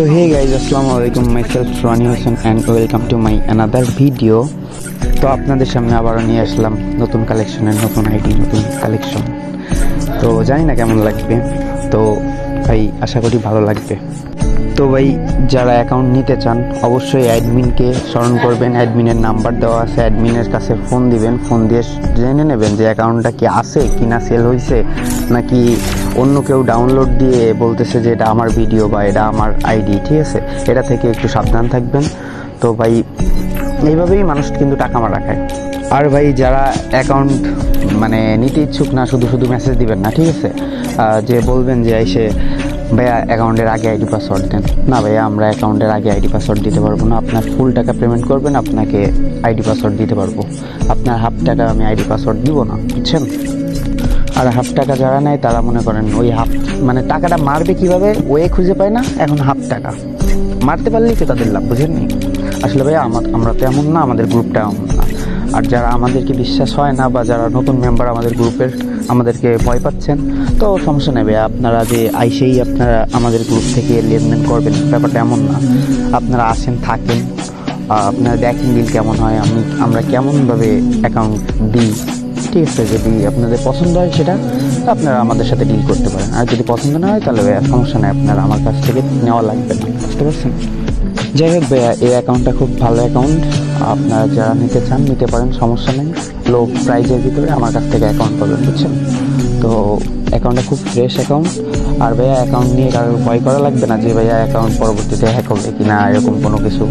তো হে গাইজ, আসসালামু আলাইকুম। Myself Rony Hossain and welcome to my another video. তো আপনাদের সামনে আবারও নিয়ে আসলাম নতুন কালেকশনের নতুন আইডি, নতুন কালেকশন। তো জানি না কেমন লাগবে, তো ভাই আশা করি ভালো লাগবে। তো ভাই যারা অ্যাকাউন্ট নিতে চান অবশ্যই অ্যাডমিনকে স্মরণ করবেন। অ্যাডমিনের নাম্বার দেওয়া আছে, অ্যাডমিনের কাছে ফোন দিবেন, ফোন দিয়ে জেনে নেবেন যে অ্যাকাউন্টটা কি আছে কি না, সেল হয়েছে নাকি অন্য কেউ ডাউনলোড দিয়ে বলতেছে যে এটা আমার ভিডিও বা এটা আমার আইডি। ঠিক আছে, এটা থেকে একটু সাবধান থাকবেন। তো ভাই এইভাবেই মানুষ কিন্তু টাকা মারা খায়। আর ভাই যারা অ্যাকাউন্ট নিতে ইচ্ছুক না, শুধু শুধু মেসেজ দিবেন না, ঠিক আছে? যে বলবেন যে এসে ভাইয়া অ্যাকাউন্টের আগে আইডি পাসওয়ার্ড দেন, না ভাইয়া আমরা অ্যাকাউন্টের আগে আইডি পাসওয়ার্ড দিতে পারবো না। আপনার ফুল টাকা পেমেন্ট করবেন, আপনাকে আইডি পাসওয়ার্ড দিতে পারবো। আপনার হাফ টাকা আমি আইডি পাসওয়ার্ড দিব না, বুঝছেন? আর হাফ টাকা যারা নেয় তারা মনে করেন ওই হাফ টাকাটা মারবে কীভাবে ওয়ে খুঁজে পায় না, এখন হাফ টাকা মারতে পারলেই তো তাদের লাভ, বুঝেননি? আসলে ভাইয়া আমরা তো এমন না, আমাদের গ্রুপটা এমন না। আর যারা আমাদেরকে বিশ্বাস হয় না বা যারা নতুন মেম্বার আমাদের গ্রুপের, আমাদেরকে ভয় পাচ্ছেন, তো সমস্যা নেবে। আপনারা যে আইসেই আপনারা আমাদের গ্রুপ থেকে লেনদেন করবেন, ব্যাপারটা এমন না। আপনারা আসেন, থাকেন, আপনারা দেখেন ডিল কেমন হয়, আমরা কেমনভাবে অ্যাকাউন্ট দিই। ঠিক আছে, যদি আপনাদের পছন্দ হয় সেটা আপনারা আমাদের সাথে ডিল করতে পারেন। আর যদি পছন্দ না হয় তাহলে ভাইয়া সমস্যা নেই, আপনারা আমার কাছ থেকে নেওয়া লাগবে না, বুঝতে পারছেন? যাই হোক ভাইয়া, এই অ্যাকাউন্টটা খুব ভালো অ্যাকাউন্ট। আপনারা যারা নিতে চান নিতে পারেন, সমস্যা নেই। লো প্রাইজের ভিতরে আমার কাছ থেকে অ্যাকাউন্ট পাবেন, বুঝছেন? তো অ্যাকাউন্টটা খুব ফ্রেশ অ্যাকাউন্ট। আর ভাইয়া অ্যাকাউন্ট নিয়ে কারোর ভয় করা লাগবে না যে ভাইয়া অ্যাকাউন্ট পরবর্তীতে হ্যাক হবে কি না, এরকম কোনো কিছু।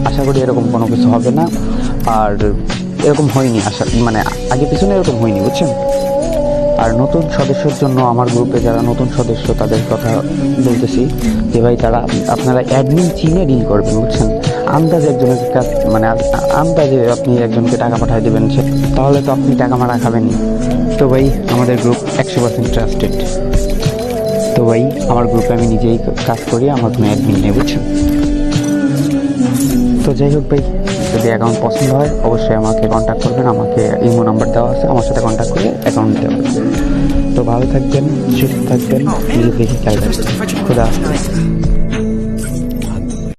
আশা করি এরকম কোনো কিছু হবে না। আর এরকম হয়নি, আগে পিছনে এরকম হয়নি, বুঝছেন? আর নতুন সদস্যের জন্য আমার গ্রুপে যারা নতুন সদস্য তাদের কথা বলতেছি যে ভাই আপনারা অ্যাডমিন চিনে ডিল করবেন, বুঝছেন? আন্দাজে একজনের আন্দাজে আপনি একজনকে টাকা পাঠিয়ে দেবেন, তাহলে তো আপনি টাকা মারা খাবেনই। তো ভাই আমাদের গ্রুপ 100% ট্রাস্টেড। তো ভাই আমার গ্রুপে আমি নিজেই কাজ করি, আমার কোনো অ্যাডমিন নেই, বুঝছেন? তো যাই হোক ভাই, যদি অ্যাকাউন্ট পছন্দ হয় অবশ্যই আমাকে কন্ট্যাক্ট করবেন। আমাকে ইমো নাম্বার দেওয়া আছে, আমার সাথে কন্ট্যাক্ট করে অ্যাকাউন্ট দিতে পারবেন। তো ভালো থাকবেন, সুস্থ থাকবেন, নিজে দেখে খেয়াল রাখবেন। খুদা হাফেজ।